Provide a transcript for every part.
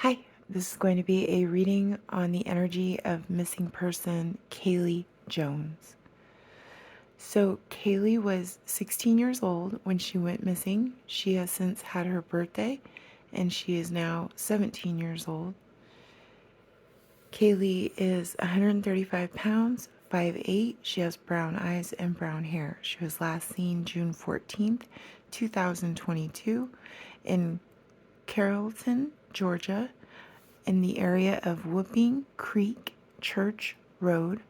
Hi, this is going to be a reading on the energy of missing person Kaylee Jones. So, Kaylee was 16 years old when she went missing. She has since had her birthday and she is now 17 years old. Kaylee is 135 pounds, 5'8". She has brown eyes and brown hair. She was last seen June 14th, 2022 in Carrollton, Georgia, in the area of Whooping Creek Church Road.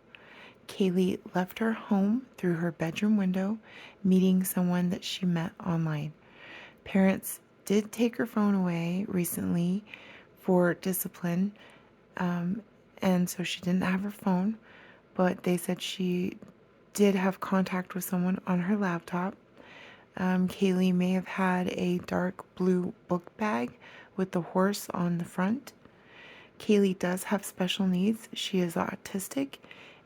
Kaylee left her home through her bedroom window, meeting someone that she met online. Parents did take her phone away recently for discipline, and so she didn't have her phone, but they said she did have contact with someone on her laptop. Kaylee may have had a dark blue book bag with the horse on the front. Kaylee does have special needs. She is autistic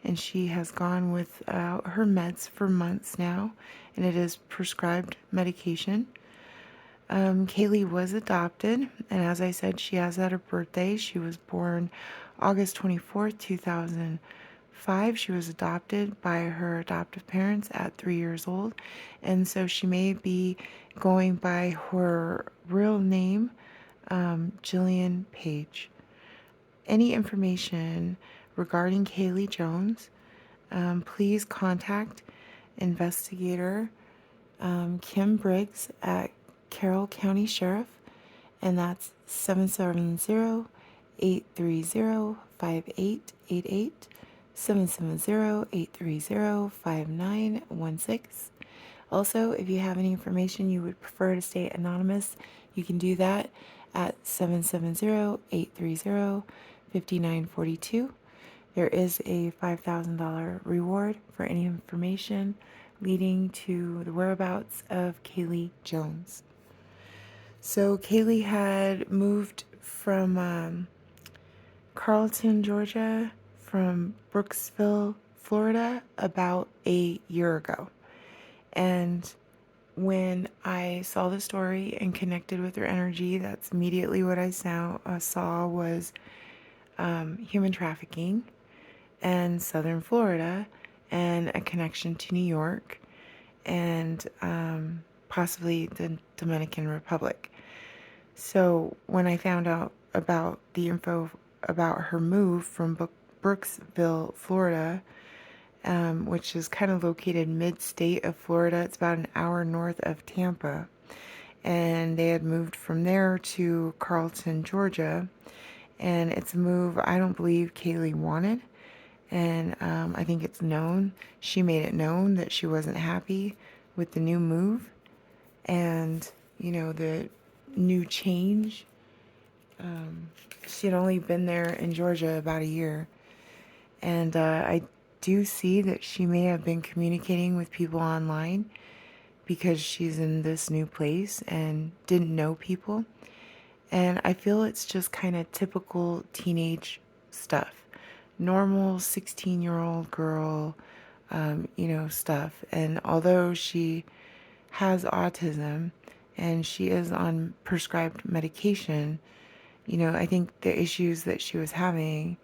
and she has gone without her meds for months now, and it is prescribed medication. Kaylee was adopted, and as I said, she has had her birthday. She was born August 24th, 2005. She was adopted by her adoptive parents at 3 years old, and so she may be going by her real name, Jillian Page. Any information regarding Kaylee Jones, please contact investigator Kim Briggs at Carroll County Sheriff, and that's 770-830-5888, 770-830-5916. Also, if you have any information you would prefer to stay anonymous, you can do that at 770-830-5942. There is a $5,000 reward for any information leading to the whereabouts of Kaylee Jones. So Kaylee had moved from Carlton, Georgia, from Brooksville, Florida, about a year ago. And when I saw the story and connected with her energy, that's immediately what I saw was human trafficking and Southern Florida and a connection to New York and possibly the Dominican Republic. So when I found out about the info about her move from Brooksville, Florida, which is kind of located mid-state of Florida, it's about an hour north of Tampa, and they had moved from there to Carlton, Georgia, and it's a move I don't believe Kaylee wanted. And I think it's known, she made it known that she wasn't happy with the new move and, the new change. She had only been there in Georgia about a year. And I do see that she may have been communicating with people online because she's in this new place and didn't know people. And I feel it's just kind of typical teenage stuff. Normal 16-year-old girl, stuff. And although she has autism and she is on prescribed medication, I think the issues that she was having,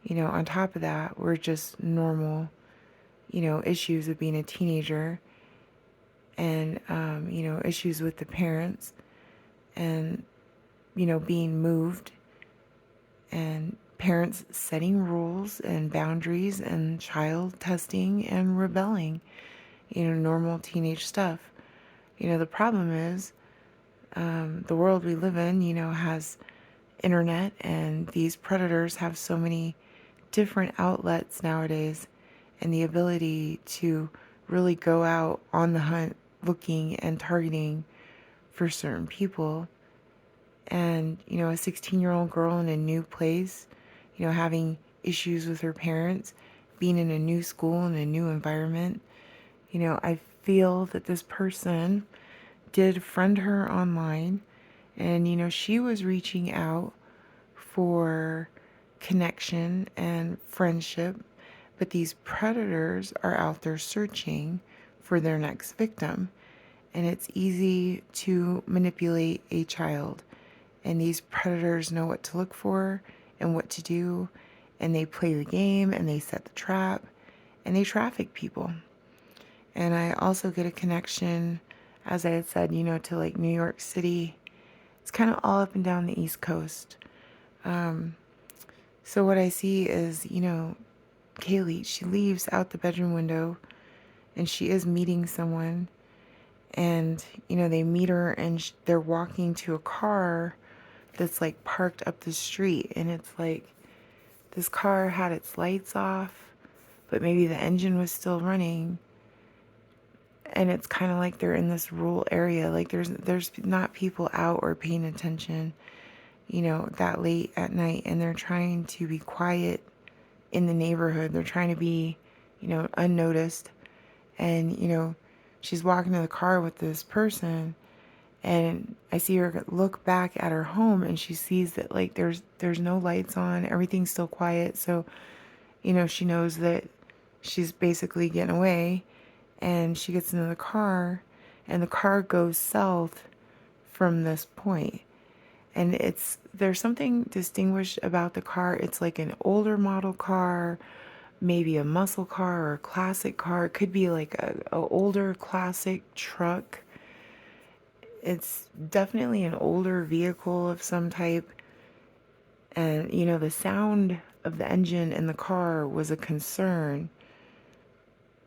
on top of that were just normal, issues of being a teenager and, issues with the parents and, being moved and parents setting rules and boundaries and child testing and rebelling, normal teenage stuff. The problem is the world we live in, has internet, and these predators have so many different outlets nowadays and the ability to really go out on the hunt looking and targeting for certain people. And, a 16-year-old girl in a new place, having issues with her parents, being in a new school, in a new environment, I feel that this person did friend her online and, she was reaching out for connection and friendship, but these predators are out there searching for their next victim. And it's easy to manipulate a child and these predators know what to look for and what to do, and they play the game and they set the trap and they traffic people. And I also get a connection, as I had said, to like New York City. It's kind of all up and down the East Coast. So what I see is, Kaylee, she leaves out the bedroom window and she is meeting someone. And, they meet her and they're walking to a car that's like parked up the street. And it's like this car had its lights off, but maybe the engine was still running. And it's kind of like they're in this rural area. Like there's not people out or paying attention, that late at night. And they're trying to be quiet in the neighborhood. They're trying to be, unnoticed. And, she's walking to the car with this person. And I see her look back at her home and she sees that like there's no lights on. Everything's still quiet. So, she knows that she's basically getting away. And she gets into the car and the car goes south from this point. And there's something distinguished about the car. It's like an older model car, maybe a muscle car or a classic car. It could be like a older classic truck. It's definitely an older vehicle of some type. And, the sound of the engine in the car was a concern,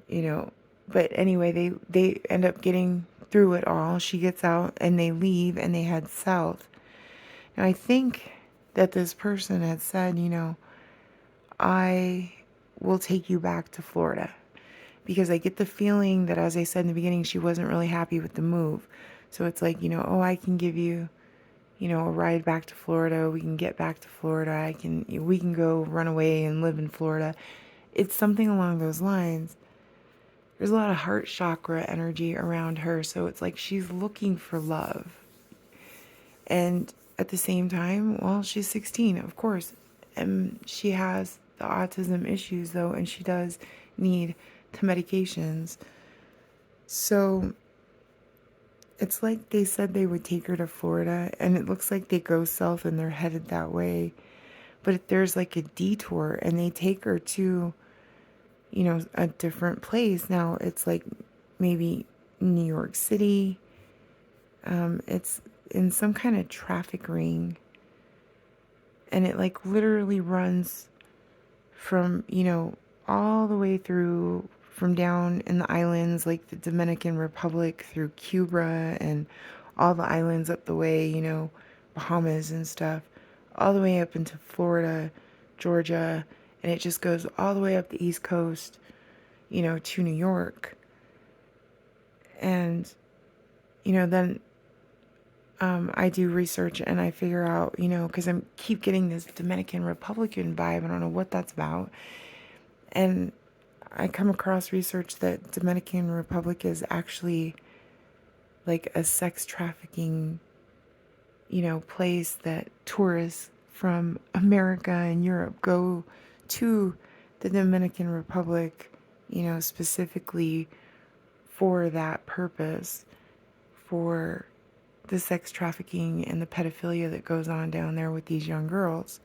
But anyway, they end up getting through it all. She gets out and they leave and they head south. Now, I think that this person had said, I will take you back to Florida. Because I get the feeling that, as I said in the beginning, she wasn't really happy with the move. So it's like, oh, I can give you, a ride back to Florida. We can get back to Florida. We can go run away and live in Florida. It's something along those lines. There's a lot of heart chakra energy around her. So it's like she's looking for love. And at the same time, well, she's 16, of course. And she has the autism issues, though, and she does need the medications. So it's like they said they would take her to Florida, and it looks like they go south and they're headed that way. But there's like a detour, and they take her to, a different place. Now it's like maybe New York City. It's in some kind of traffic ring. And it like literally runs from, all the way through from down in the islands like the Dominican Republic through Cuba and all the islands up the way, Bahamas and stuff, all the way up into Florida, Georgia, and it just goes all the way up the East Coast, to New York. And, then I do research and I figure out, because I keep getting this Dominican Republican vibe. I don't know what that's about. And I come across research that Dominican Republic is actually like a sex trafficking, place that tourists from America and Europe go to the Dominican Republic, specifically for that purpose, for the sex trafficking and the pedophilia that goes on down there with these young girls.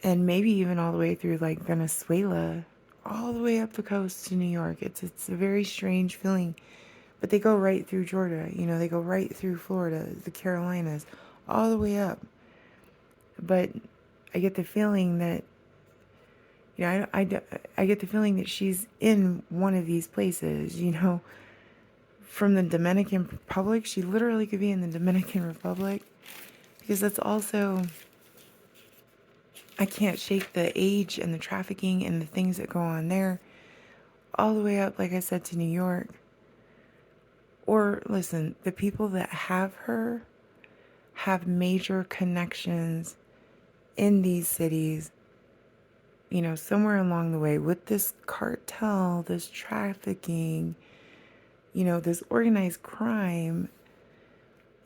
And maybe even all the way through like Venezuela, all the way up the coast to New York. It's a very strange feeling. But they go right through Georgia, they go right through Florida, the Carolinas, all the way up. But I get the feeling that, I get the feeling that she's in one of these places, from the Dominican Republic. She literally could be in the Dominican Republic, because that's also, I can't shake the age and the trafficking and the things that go on there, all the way up, like I said, to New York. Or listen, the people that have her have major connections in these cities, somewhere along the way with this cartel, this trafficking, this organized crime.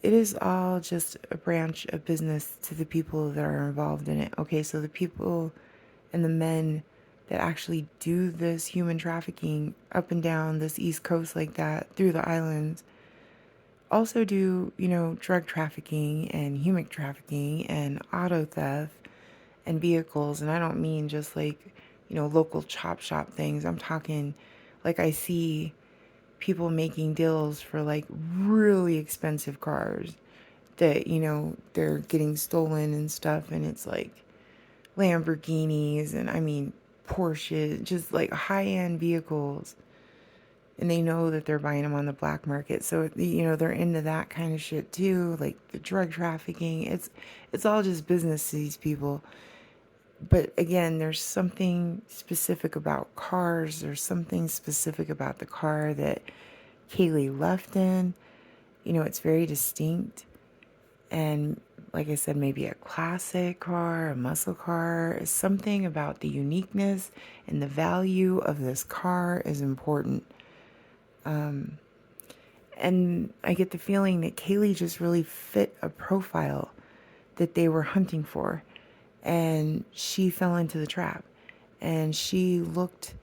It is all just a branch of business to the people that are involved in it. Okay, so the people and the men that actually do this human trafficking up and down this East Coast like that, through the islands, also do, drug trafficking and human trafficking and auto theft and vehicles. And I don't mean just like, local chop shop things. I'm talking like I see people making deals for like really expensive cars that, they're getting stolen and stuff. And it's like Lamborghinis and I mean Porsche, just like high end vehicles. And they know that they're buying them on the black market. So, they're into that kind of shit too, like the drug trafficking. It's all just business to these people. But again, there's something specific about cars. There's something specific about the car that Kaylee left in. It's very distinct. And like I said, maybe a classic car, a muscle car, something about the uniqueness and the value of this car is important. And I get the feeling that Kaylee just really fit a profile that they were hunting for. And she fell into the trap. And she looked,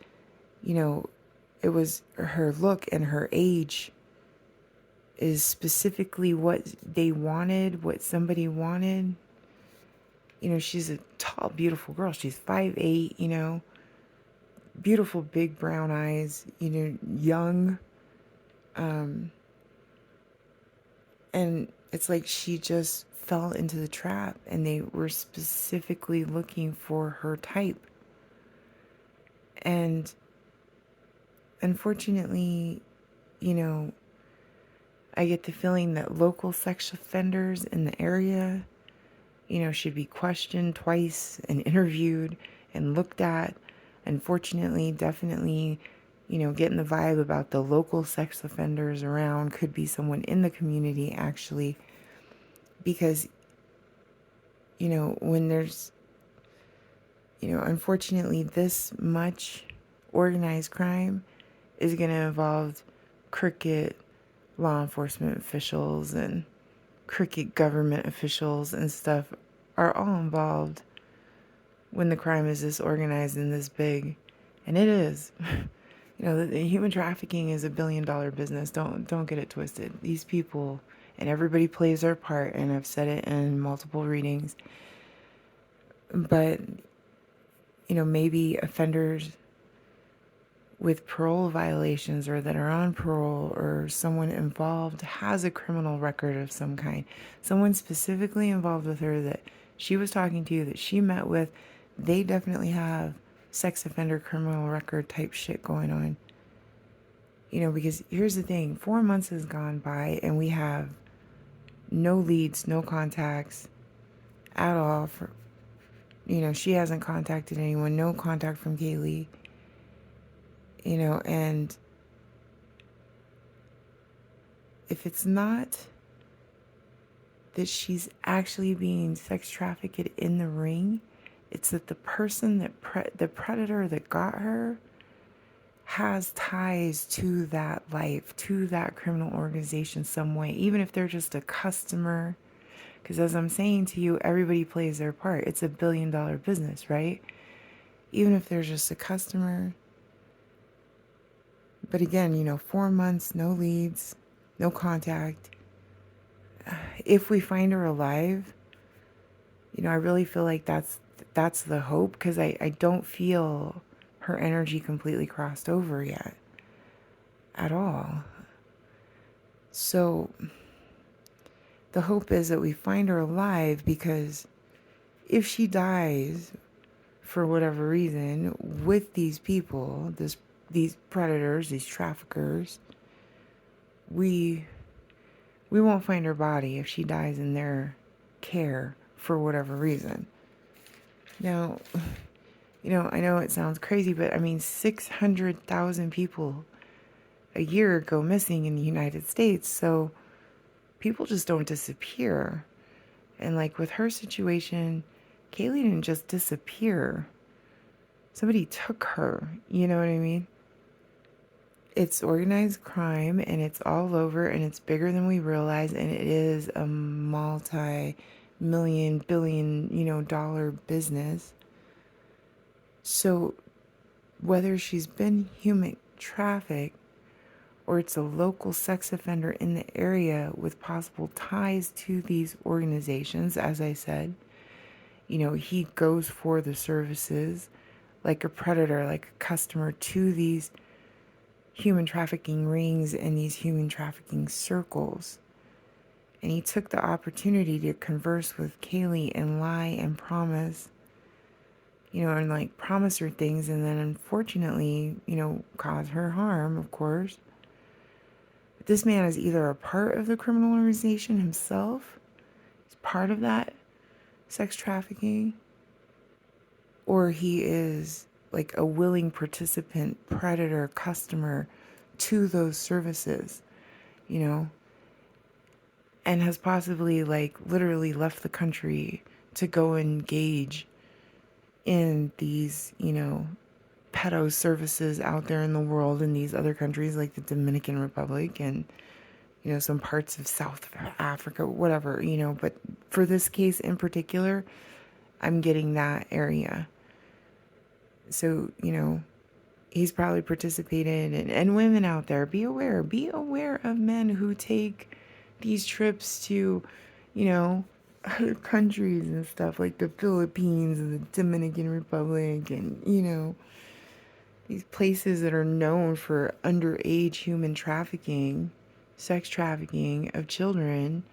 you know, it was her look and her age is specifically what they wanted, what somebody wanted. She's a tall, beautiful girl. She's 5'8", beautiful big brown eyes, young. And it's like she just fell into the trap and they were specifically looking for her type. And unfortunately, I get the feeling that local sex offenders in the area, should be questioned twice and interviewed and looked at. Unfortunately, definitely, getting the vibe about the local sex offenders around could be someone in the community actually, because, when there's, unfortunately this much organized crime is going to involve crooked law enforcement officials and crooked government officials and stuff are all involved when the crime is this organized and this big. And it is. The human trafficking is $1 billion business. Don't get it twisted. These people and everybody plays their part, and I've said it in multiple readings. But maybe offenders with parole violations or that are on parole or someone involved has a criminal record of some kind. Someone specifically involved with her that she was talking to, that she met with, they definitely have sex offender criminal record type shit going on. Because here's the thing, 4 months has gone by and we have no leads, no contacts at all. She hasn't contacted anyone, no contact from Kaylee. And if it's not that she's actually being sex trafficked in the ring, it's that the person that the predator that got her has ties to that life, to that criminal organization some way, even if they're just a customer. Because as I'm saying to you, everybody plays their part. It's $1 billion business, right? Even if they're just a customer. But again, 4 months, no leads, no contact. If we find her alive, I really feel like that's the hope, because I don't feel her energy completely crossed over yet at all. So the hope is that we find her alive, because if she dies for whatever reason with these people, these predators, these traffickers, we won't find her body if she dies in their care for whatever reason. Now, I know it sounds crazy, but I mean, 600,000 people a year go missing in the United States. So people just don't disappear. And like with her situation, Kaylee didn't just disappear. Somebody took her, you know what I mean? It's organized crime and it's all over and it's bigger than we realize, and it is a multi-million, billion, dollar business. So whether she's been human trafficked or it's a local sex offender in the area with possible ties to these organizations. As I said, he goes for the services like a predator, like a customer to these human trafficking rings and these human trafficking circles. And he took the opportunity to converse with Kaylee and lie and promise, and like promise her things, and then unfortunately, cause her harm, of course. But this man is either a part of the criminal organization himself, he's part of that sex trafficking, or he is like a willing participant, predator, customer to those services, and has possibly like literally left the country to go engage in these, pedo services out there in the world in these other countries like the Dominican Republic and, some parts of South Africa, whatever, but for this case in particular, I'm getting that area. So, he's probably participated and women out there, be aware of men who take these trips to, other countries and stuff like the Philippines and the Dominican Republic and, these places that are known for underage human trafficking, sex trafficking of children.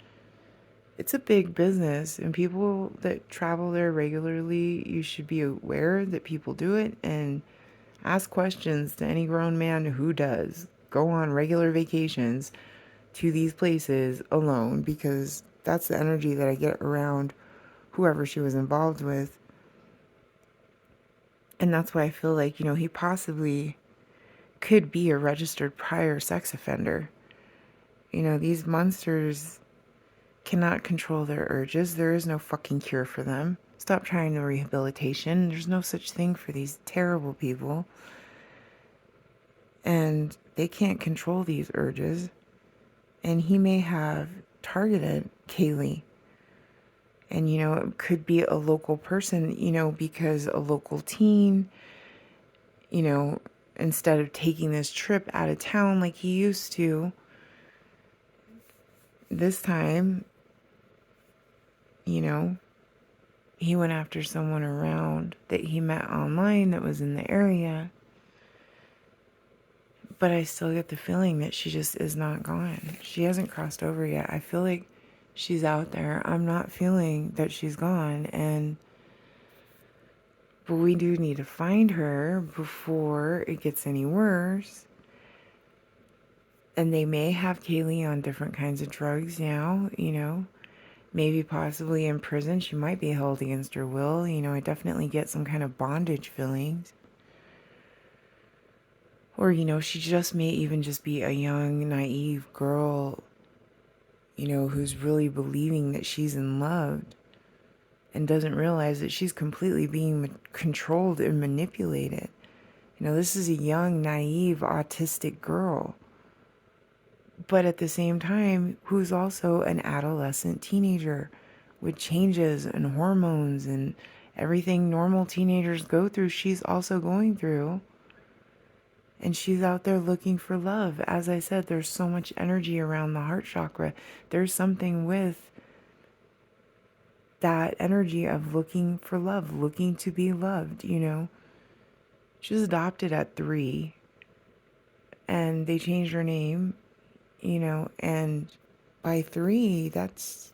It's a big business, and people that travel there regularly, you should be aware that people do it and ask questions to any grown man who does go on regular vacations to these places alone, because that's the energy that I get around whoever she was involved with. And that's why I feel like, he possibly could be a registered prior sex offender. These monsters cannot control their urges. There is no fucking cure for them. Stop trying the rehabilitation. There's no such thing for these terrible people. And they can't control these urges. And he may have targeted Kaylee. And, it could be a local person, because a local teen, instead of taking this trip out of town like he used to, this time, he went after someone around that he met online that was in the area. But I still get the feeling that she just is not gone. She hasn't crossed over yet. I feel like she's out there. I'm not feeling that she's gone. But we do need to find her before it gets any worse. And they may have Kaylee on different kinds of drugs now, maybe possibly in prison. She might be held against her will. I definitely get some kind of bondage feelings. Or, she just may even just be a young, naive girl, who's really believing that she's in love and doesn't realize that she's completely being controlled and manipulated. This is a young, naive, autistic girl. But at the same time, who's also an adolescent teenager with changes and hormones and everything normal teenagers go through, she's also going through. And she's out there looking for love. As I said, there's so much energy around the heart chakra. There's something with that energy of looking for love, looking to be loved, She was adopted at 3. And they changed her name, and by 3, that's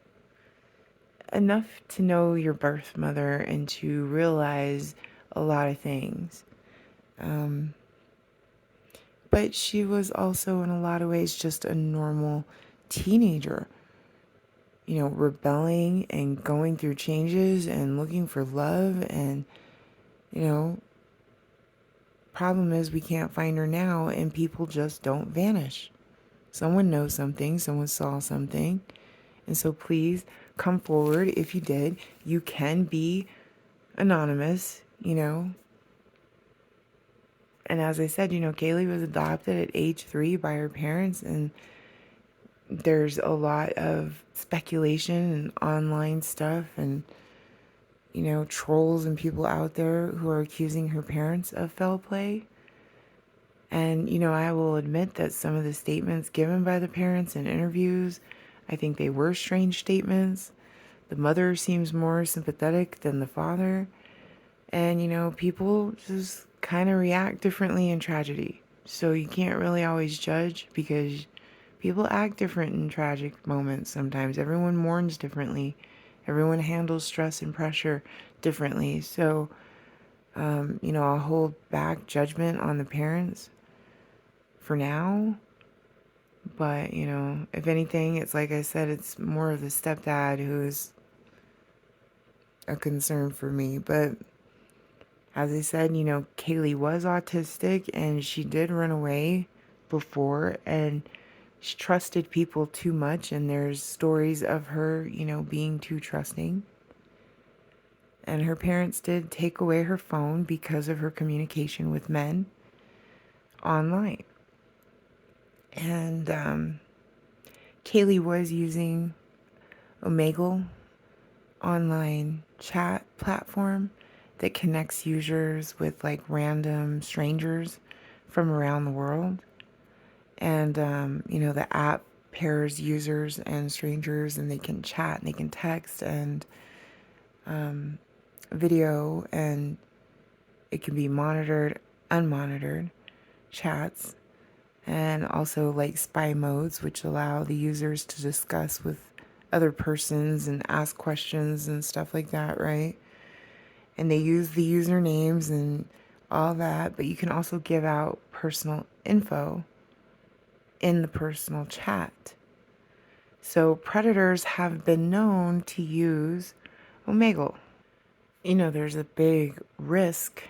enough to know your birth mother and to realize a lot of things. But she was also in a lot of ways just a normal teenager, rebelling and going through changes and looking for love. And, problem is we can't find her now, and people just don't vanish. Someone knows something, someone saw something. And so please come forward if you did. You can be anonymous, And as I said, Kaylee was adopted at age 3 by her parents, and there's a lot of speculation and online stuff and, trolls and people out there who are accusing her parents of foul play. And, I will admit that some of the statements given by the parents in interviews, I think they were strange statements. The mother seems more sympathetic than the father. And, people just kind of react differently in tragedy. So you can't really always judge because people act different in tragic moments sometimes. Everyone mourns differently. Everyone handles stress and pressure differently. So, I'll hold back judgment on the parents for now. But, if anything, it's like I said, it's more of the stepdad who's a concern for me. But as I said, Kaylee was autistic and she did run away before and she trusted people too much. And there's stories of her, being too trusting. And her parents did take away her phone because of her communication with men online. And Kaylee was using Omgele online chat platform that connects users with like random strangers from around the world. And, the app pairs users and strangers and they can chat and they can text and video, and it can be monitored, unmonitored chats, and also like spy modes, which allow the users to discuss with other persons and ask questions and stuff like that, right? And they use the usernames and all that, but you can also give out personal info in the personal chat. So predators have been known to use Omegle. There's a big risk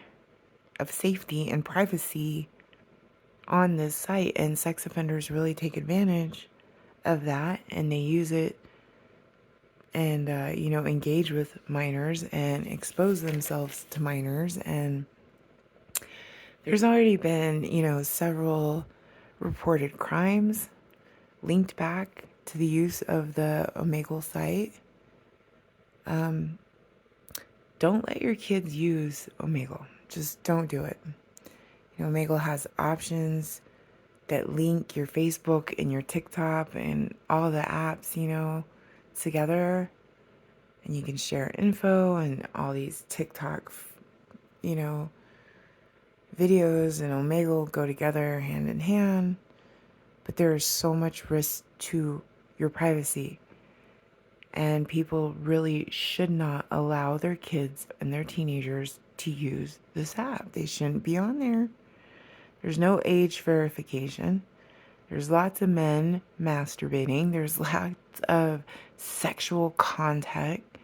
of safety and privacy on this site, and sex offenders really take advantage of that, and they use it and, engage with minors and expose themselves to minors. And there's already been, several reported crimes linked back to the use of the Omegle site. Don't let your kids use Omegle. Just don't do it. Omegle has options that link your Facebook and your TikTok and all the apps, together. And you can share info and all these TikTok, videos and Omegle go together hand in hand. But there is so much risk to your privacy. And people really should not allow their kids and their teenagers to use this app. They shouldn't be on there. There's no age verification. There's lots of men masturbating. There's lots of sexual contact,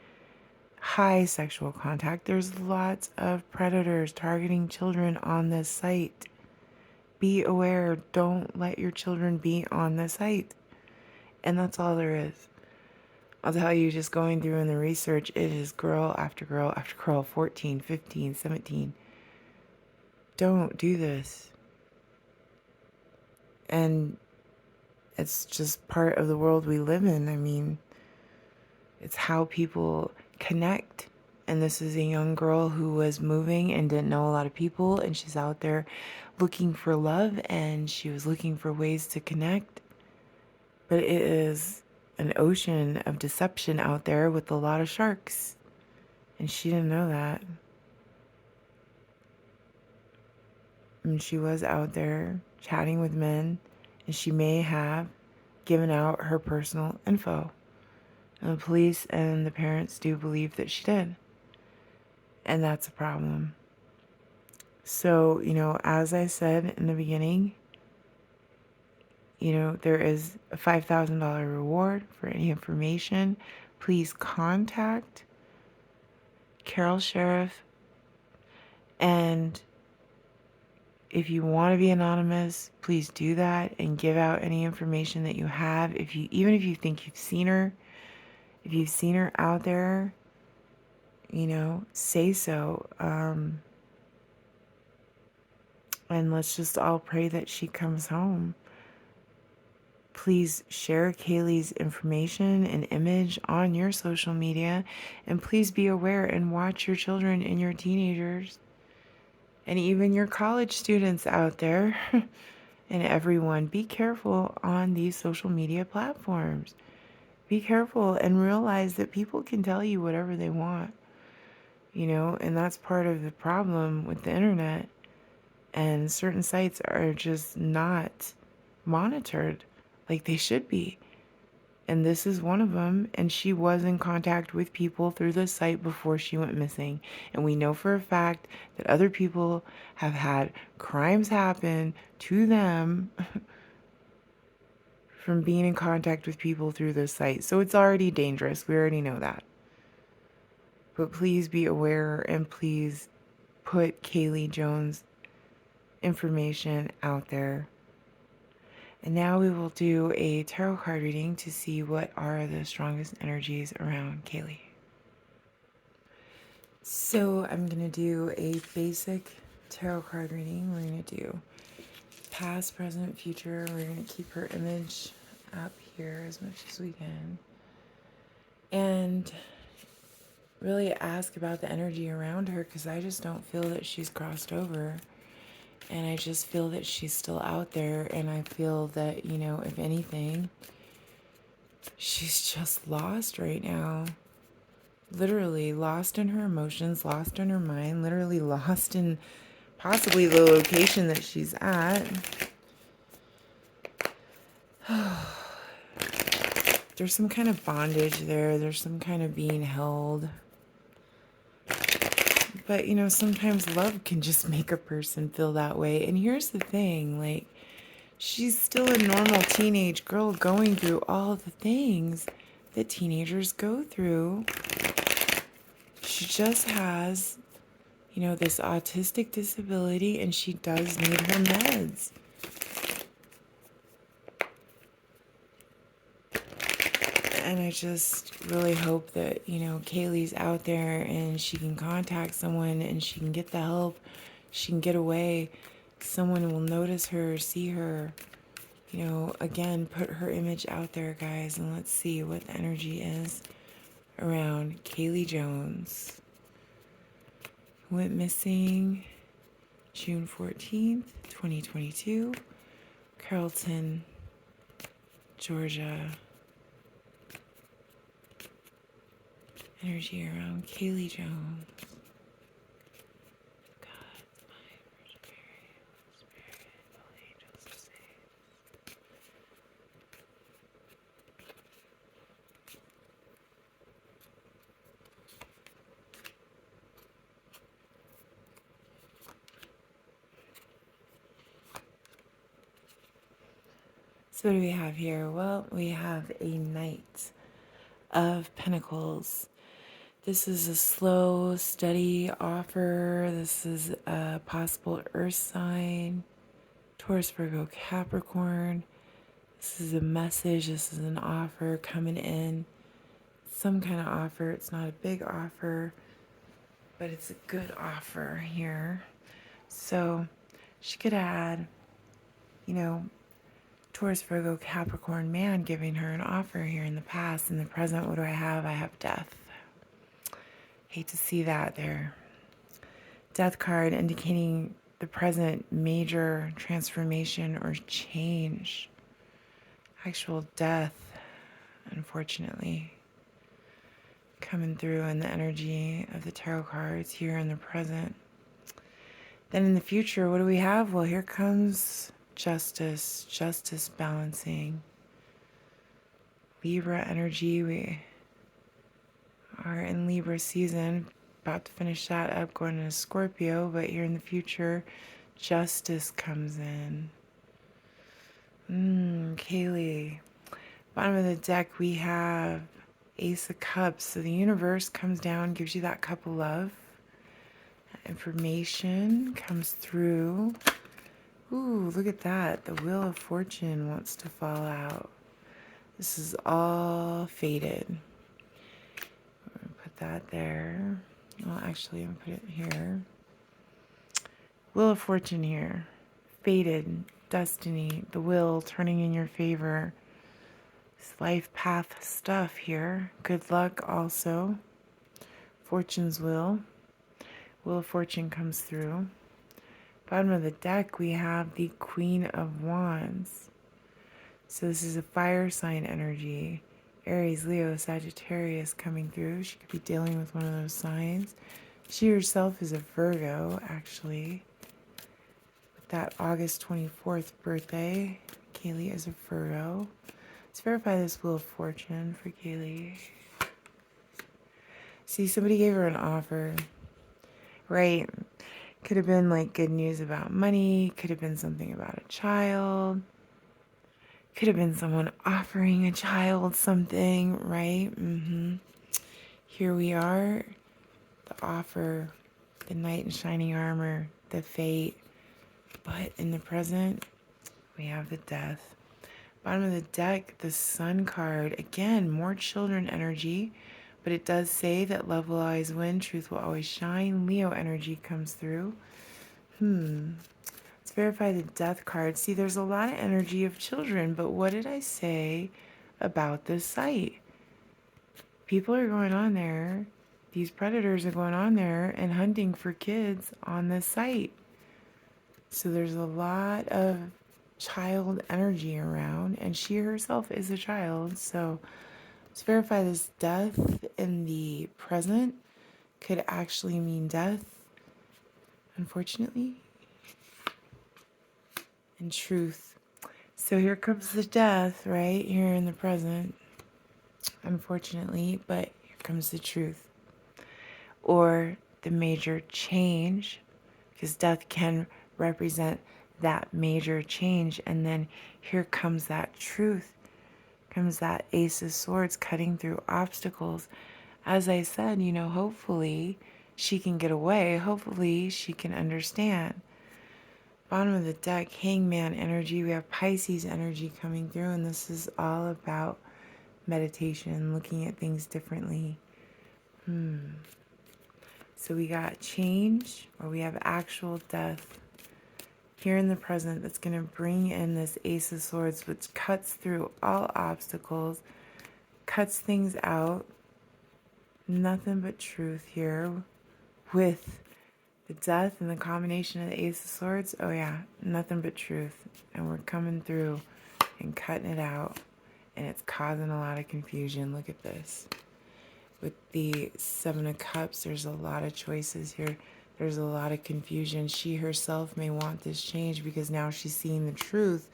high sexual contact. There's lots of predators targeting children on this site. Be aware. Don't let your children be on this site. And that's all there is. I'll tell you, just going through in the research, it is girl after girl after girl, 14, 15, 17. Don't do this. And it's just part of the world we live in. I mean, it's how people connect. And this is a young girl who was moving and didn't know a lot of people. And she's out there looking for love. And she was looking for ways to connect. But it is an ocean of deception out there with a lot of sharks. And she didn't know that. And she was out there chatting with men. And she may have given out her personal info. And the police and the parents do believe that she did. And that's a problem. So, as I said in the beginning, there is a $5,000 reward for any information. Please contact Carroll Sheriff. And if you want to be anonymous, please do that and give out any information that you have. Even if you think you've seen her, if you've seen her out there, say so. And let's just all pray that she comes home. Please share Kaylee's information and image on your social media. And please be aware and watch your children and your teenagers. And even your college students out there and everyone, be careful on these social media platforms. Be careful and realize that people can tell you whatever they want, and that's part of the problem with the internet. And certain sites are just not monitored like they should be. And this is one of them. And she was in contact with people through the site before she went missing. And we know for a fact that other people have had crimes happen to them from being in contact with people through this site. So it's already dangerous. We already know that. But please be aware and please put Kaylee Jones' information out there. And now we will do a tarot card reading to see what are the strongest energies around Kaylee. So I'm going to do a basic tarot card reading. We're going to do past, present, future. We're going to keep her image up here as much as we can. And really ask about the energy around her, because I just don't feel that she's crossed over. And I just feel that she's still out there. And I feel that, if anything, she's just lost right now. Literally lost in her emotions, lost in her mind, literally lost in possibly the location that she's at. There's some kind of bondage there. There's some kind of being held. But, sometimes love can just make a person feel that way. And here's the thing, she's still a normal teenage girl going through all the things that teenagers go through. She just has, this autistic disability, and she does need her meds. And I just really hope that, Kaylee's out there and she can contact someone and she can get the help. She can get away. Someone will notice her, see her. Again, put her image out there, guys, and let's see what the energy is around Kaylee Jones. Went missing June 14th, 2022, Carrollton, Georgia. Energy around Kaylee Jones. God's mind, Virgin Mary, Spirit, all angels are safe. So what do we have here? Well, we have a Knight of Pentacles. This is a slow, steady offer. This is a possible earth sign. Taurus, Virgo, Capricorn. This is a message. This is an offer coming in. Some kind of offer. It's not a big offer, but it's a good offer here. So she could add, Taurus, Virgo, Capricorn man giving her an offer here in the past. In the present, what do I have? I have death. Hate to see that there. Death card indicating the present major transformation or change. Actual death, unfortunately, coming through in the energy of the tarot cards here in the present. Then in the future, what do we have? Well, here comes justice balancing. Libra energy, we are in Libra season, about to finish that up, going into Scorpio, but here in the future, justice comes in. Kaylee. Bottom of the deck, we have Ace of Cups. So the universe comes down, gives you that cup of love. Information comes through. Ooh, look at that. The Wheel of Fortune wants to fall out. This is all faded. That there. Well, actually, I'm going to put it here. Wheel of Fortune here. Faded. Destiny. The wheel turning in your favor. This life path stuff here. Good luck also. Fortune's wheel. Wheel of Fortune comes through. Bottom of the deck, we have the Queen of Wands. So this is a fire sign energy. Aries, Leo, Sagittarius coming through. She could be dealing with one of those signs. She herself is a Virgo, actually. With that August 24th birthday, Kaylee is a Virgo. Let's verify this Wheel of Fortune for Kaylee. See, somebody gave her an offer, right? Could have been like good news about money, could have been something about a child, could have been someone offering a child something, right? Here we are, the offer, the knight in shining armor, the fate. But in the present, we have the death. Bottom of the deck, the Sun card. Again, more children energy, but it does say that love will always win, truth will always shine. Leo energy comes through. Let's verify the death card. See, there's a lot of energy of children, but what did I say about this site? People are going on there. These predators are going on there and hunting for kids on this site. So there's a lot of child energy around, and she herself is a child. So let's verify this death in the present could actually mean death, unfortunately, and truth. So here comes the death right here in the present, unfortunately, but here comes the truth. Or the major change, because death can represent that major change. And then here comes that truth, comes that Ace of Swords cutting through obstacles. As I said, hopefully she can get away. Hopefully she can understand. Bottom of the deck, Hangman energy. We have Pisces energy coming through, and this is all about meditation, looking at things differently. So we got change, or we have actual death here in the present that's going to bring in this Ace of Swords, which cuts through all obstacles, cuts things out. Nothing but truth here with the death and the combination of the Ace of Swords. Oh yeah, nothing but truth. And we're coming through and cutting it out. And it's causing a lot of confusion. Look at this. With the Seven of Cups, there's a lot of choices here. There's a lot of confusion. She herself may want this change because now she's seeing the truth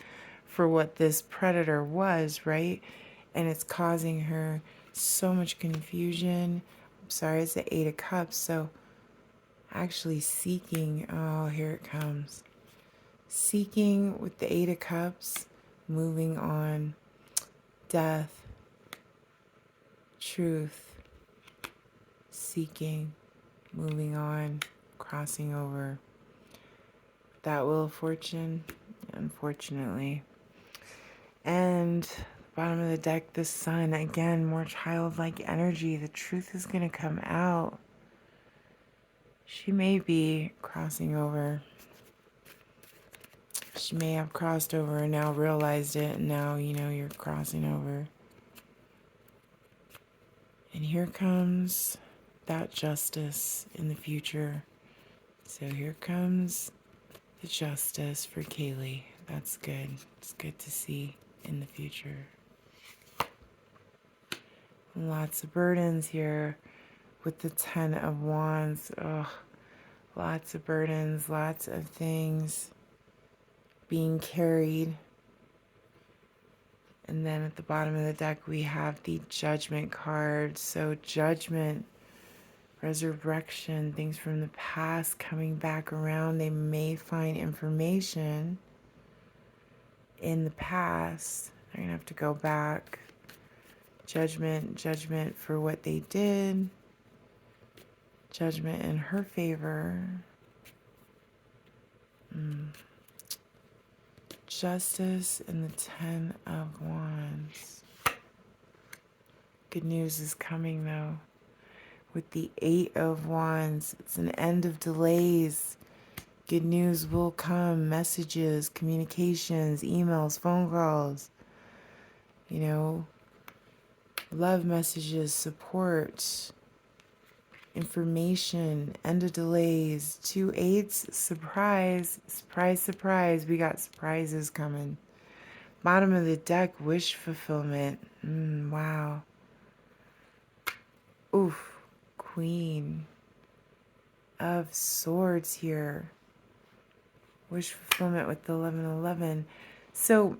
for what this predator was, right? And it's causing her so much confusion. I'm sorry, it's the Eight of Cups. So actually seeking, oh, here it comes. Seeking with the Eight of Cups, moving on, death, truth, seeking, moving on, crossing over. That Wheel of Fortune, unfortunately. And bottom of the deck, the Sun. Again, more childlike energy. The truth is going to come out. She may be crossing over. She may have crossed over and now realized it, and now, you're crossing over. And here comes that justice in the future. So here comes the justice for Kaylee. That's good. It's good to see in the future. Lots of burdens here with the Ten of Wands. Ugh. Lots of burdens, lots of things being carried. And then at the bottom of the deck, we have the Judgment card. So judgment, resurrection, things from the past coming back around. They may find information in the past. They're going to have to go back. Judgment for what they did. Judgment in her favor. Justice and the Ten of Wands. Good news is coming though. With the Eight of Wands, it's an end of delays. Good news will come. Messages, communications, emails, phone calls. Love messages, support. information, end of delays, 2 8s, surprise, surprise, surprise. We got surprises coming. Bottom of the deck, wish fulfillment. Wow. Oof. Queen of Swords here. Wish fulfillment with the 1111. So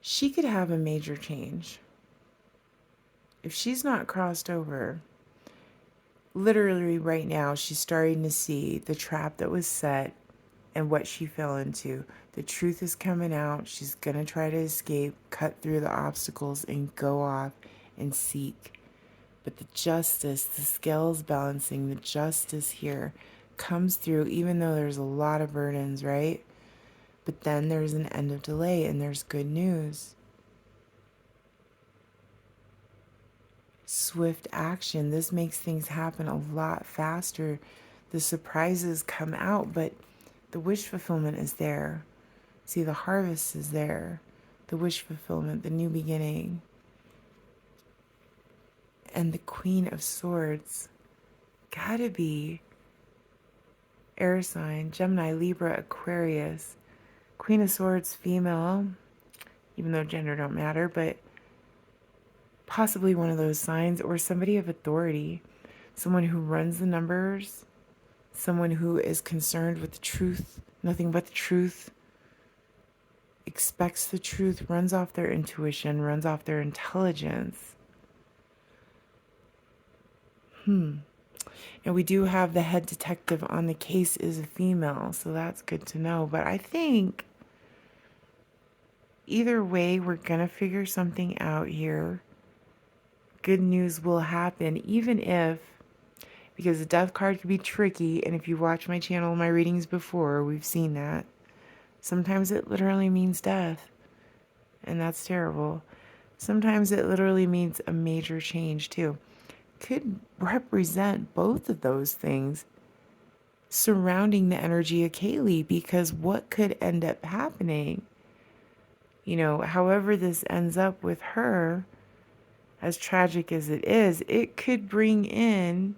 she could have a major change. If she's not crossed over, literally right now, she's starting to see the trap that was set and what she fell into. The truth is coming out. She's going to try to escape, cut through the obstacles, and go off and seek. But the justice, the scales balancing, the justice here comes through, even though there's a lot of burdens, right? But then there's an end of delay and there's good news. Swift action. This makes things happen a lot faster. The surprises come out, but the wish fulfillment is there. See, the harvest is there. The wish fulfillment, the new beginning. And the Queen of Swords. Gotta be air sign, Gemini, Libra, Aquarius. Queen of Swords, female, even though gender don't matter, but possibly one of those signs, or somebody of authority, someone who runs the numbers, someone who is concerned with the truth, nothing but the truth, expects the truth, runs off their intuition, runs off their intelligence. And we do have the head detective on the case is a female, so that's good to know. But I think either way, we're going to figure something out here. Good news will happen, even if, because the death card can be tricky, and if you watch my channel, my readings before, we've seen that. Sometimes it literally means death, and that's terrible. Sometimes it literally means a major change, too. Could represent both of those things surrounding the energy of Kaylee, because what could end up happening, however this ends up with her, as tragic as it could bring in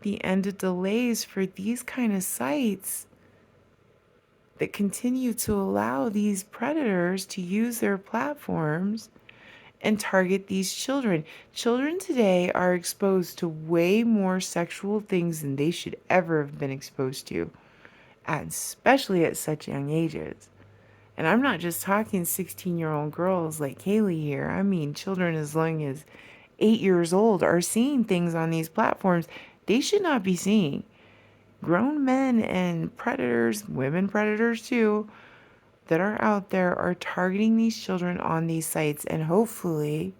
the end of delays for these kind of sites that continue to allow these predators to use their platforms and target these children. Children today are exposed to way more sexual things than they should ever have been exposed to, and especially at such young ages. And I'm not just talking 16-year-old girls like Kaylee here. I mean, children as young as 8 years old are seeing things on these platforms they should not be seeing. Grown men and predators, women predators too, that are out there are targeting these children on these sites. And hopefully,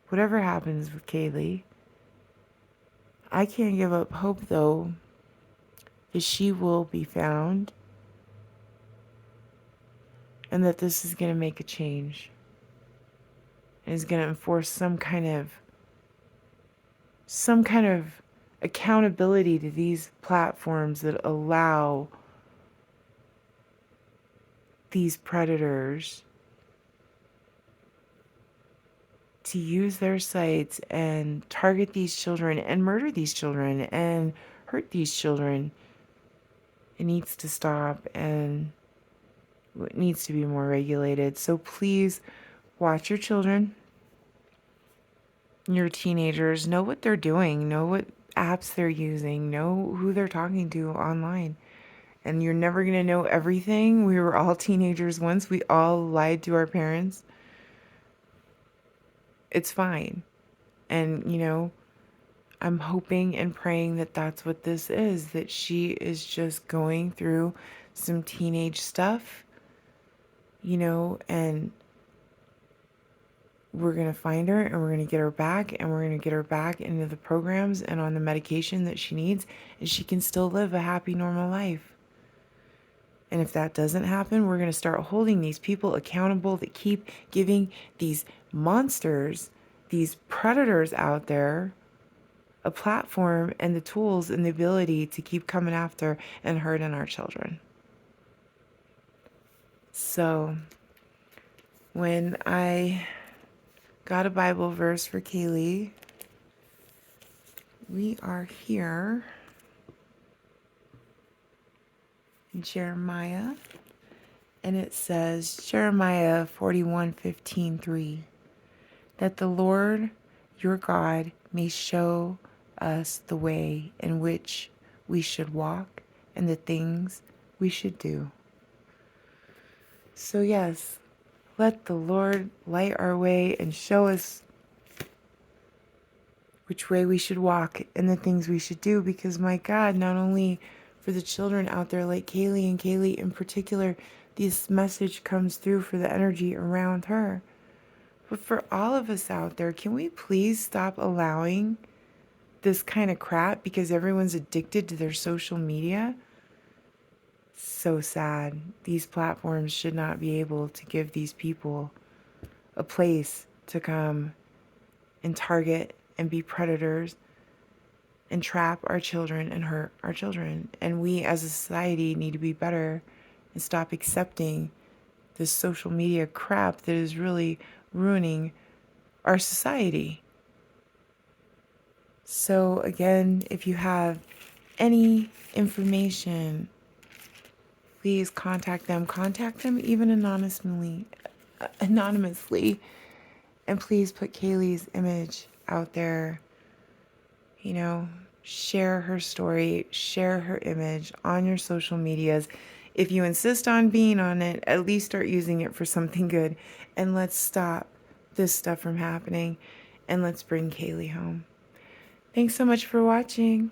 whatever happens with Kaylee, I can't give up hope though that she will be found and that this is going to make a change and is going to enforce some kind of accountability to these platforms that allow these predators to use their sites and target these children and murder these children and hurt these children. It needs to stop, and it needs to be more regulated. So please watch your children, your teenagers, know what they're doing, know what apps they're using, know who they're talking to online. And you're never going to know everything. We were all teenagers once. We all lied to our parents. It's fine. And, I'm hoping and praying that that's what this is, that she is just going through some teenage stuff, and we're going to find her and we're going to get her back, and we're going to get her back into the programs and on the medication that she needs, and she can still live a happy, normal life. And if that doesn't happen, we're going to start holding these people accountable that keep giving these monsters, these predators out there, a platform and the tools and the ability to keep coming after and hurting our children. So when I got a Bible verse for Kaylee, We are here in Jeremiah, and it says, Jeremiah 41:15-3, that the Lord your God may show us the way in which we should walk and the things we should do. So yes, let the Lord light our way and show us which way we should walk and the things we should do, because my God, not only for the children out there like Kaylee, and Kaylee in particular, this message comes through for the energy around her. But for all of us out there, can we please stop allowing this kind of crap because everyone's addicted to their social media? So sad. These platforms should not be able to give these people a place to come and target and be predators and trap our children and hurt our children. And we as a society need to be better and stop accepting this social media crap that is really ruining our society. So again, if you have any information, please contact them. Contact them even anonymously, and please put Kaylee's image out there. You know, share her story, share her image on your social medias. If you insist on being on it, at least start using it for something good. And let's stop this stuff from happening. And let's bring Kaylee home. Thanks so much for watching.